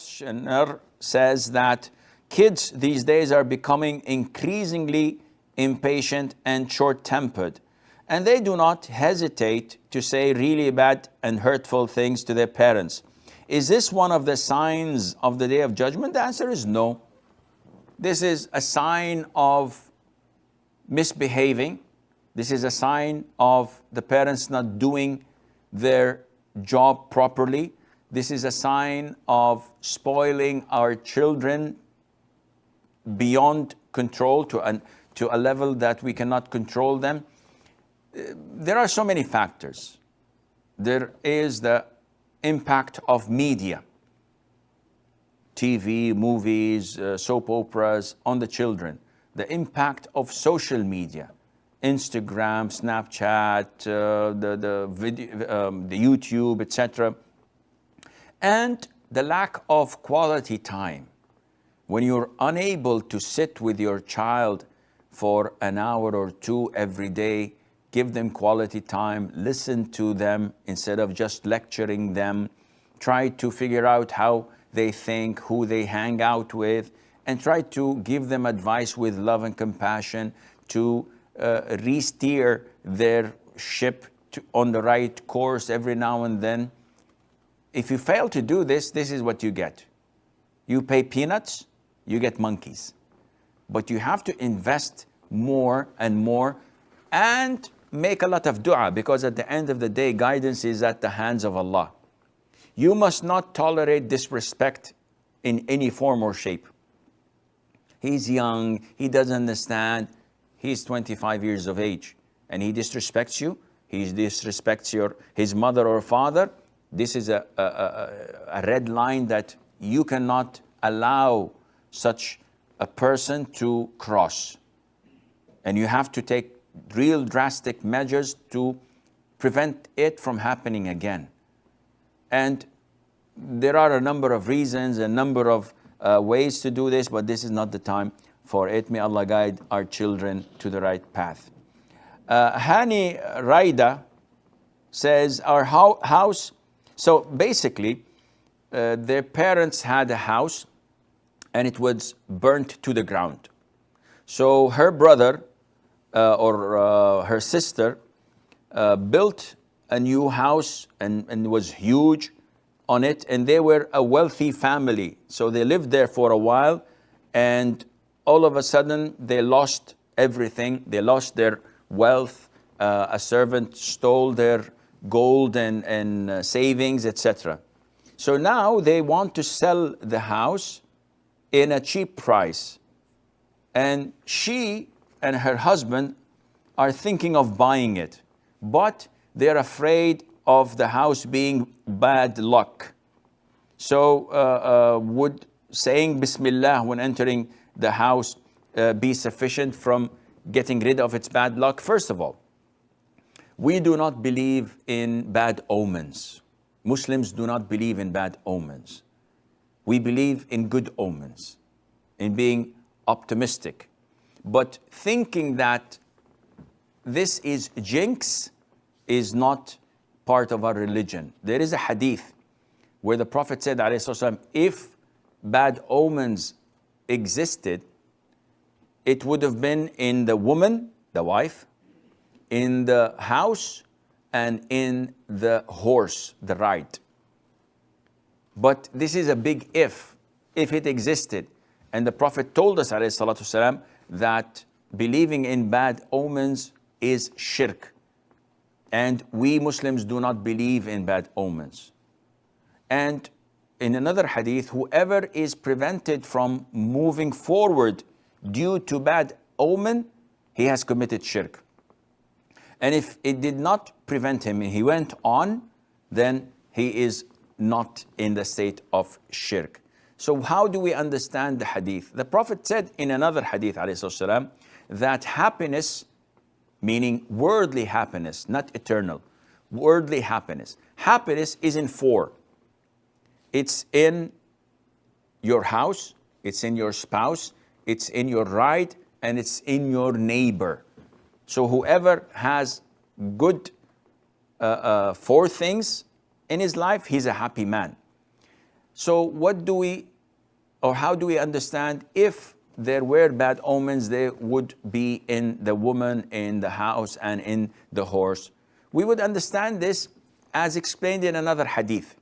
questioner says that kids these days are becoming increasingly impatient and short-tempered, and they do not hesitate to say really bad and hurtful things to their parents. Is this one of the signs of the Day of Judgment? The answer is no. This is a sign of misbehaving. This is a sign of the parents not doing their job properly. This is a sign of spoiling our children beyond control to a level that we cannot control them. There are so many factors. There is the impact of media, TV, movies, soap operas on the children. The impact of social media, Instagram, Snapchat, the YouTube, etc. And the lack of quality time. When you're unable to sit with your child for an hour or two every day, give them quality time, listen to them instead of just lecturing them, try to figure out how they think, who they hang out with, and try to give them advice with love and compassion to re-steer their ship on the right course every now and then. If you fail to do this, this is what you get. You pay peanuts, you get monkeys. But you have to invest more and more and make a lot of dua, because at the end of the day, guidance is at the hands of Allah. You must not tolerate disrespect in any form or shape. He's young, he doesn't understand, he's 25 years of age, and he disrespects you, he disrespects his mother or father. This is a red line that you cannot allow such a person to cross. And you have to take real drastic measures to prevent it from happening again. And there are a number of reasons, a number of ways to do this, but this is not the time for it. May Allah guide our children to the right path. Hani Raida says, our house, so basically, their parents had a house and it was burnt to the ground. So her brother or her sister built a new house and was huge on it, and they were a wealthy family. So they lived there for a while, and all of a sudden they lost everything. They lost their wealth. A servant stole their gold and savings, etc. So now they want to sell the house in a cheap price. And she and her husband are thinking of buying it, but they're afraid of the house being bad luck. So would saying Bismillah when entering the house be sufficient from getting rid of its bad luck? First of all, we do not believe in bad omens. Muslims do not believe in bad omens. We believe in good omens, in being optimistic. But thinking that this is jinx is not part of our religion. There is a hadith where the Prophet said, ﷺ, if bad omens existed, it would have been in the woman, the wife, in the house, and in the horse, the ride. But this is a big if it existed. And the Prophet told us, ﷺ, that believing in bad omens is shirk. And we Muslims do not believe in bad omens. And in another hadith, whoever is prevented from moving forward due to bad omen, he has committed shirk. And if it did not prevent him and he went on, then he is not in the state of shirk. So how do we understand the hadith? The Prophet said in another hadith, ﷺ, that happiness, meaning worldly happiness, not eternal, worldly happiness. Happiness is in four. It's in your house, it's in your spouse, it's in your ride, and it's in your neighbor. So whoever has good four things in his life, he's a happy man. So what do we, or how do we understand if there were bad omens, they would be in the woman, in the house, and in the horse? We would understand this as explained in another hadith.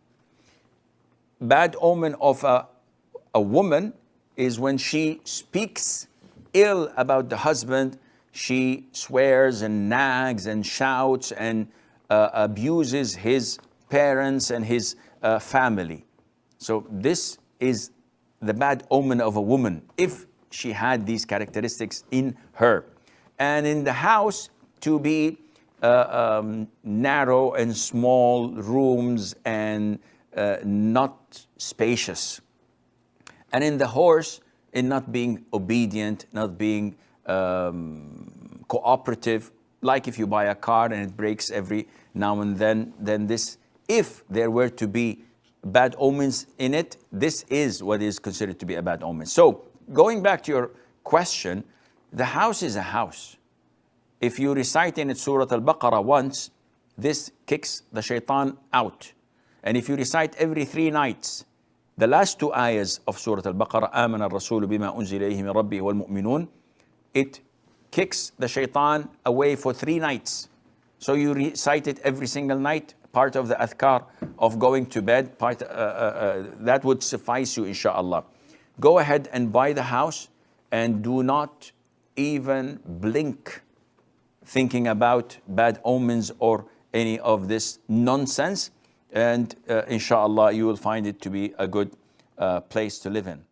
Bad omen of a woman is when she speaks ill about the husband. She swears and nags and shouts and abuses his parents and his family. So this is the bad omen of a woman if she had these characteristics in her. And in the house, to be narrow and small rooms and not spacious. And in the horse, in not being obedient, not being cooperative. Like if you buy a car and it breaks every now and then this, if there were to be bad omens in it, this is what is considered to be a bad omen. So going back to your question, the house is a house. If you recite in it Surah Al-Baqarah once, this kicks the shaitan out. And if you recite every 3 nights, the last 2 ayahs of Surah Al-Baqarah, آمن الرسول بما أنزل إليه من ربه والمؤمنون, it kicks the shaitan away for 3 nights. So you recite it every single night, part of the adhkar of going to bed, that would suffice you, inshallah. Go ahead and buy the house and do not even blink thinking about bad omens or any of this nonsense. And inshallah, you will find it to be a good place to live in.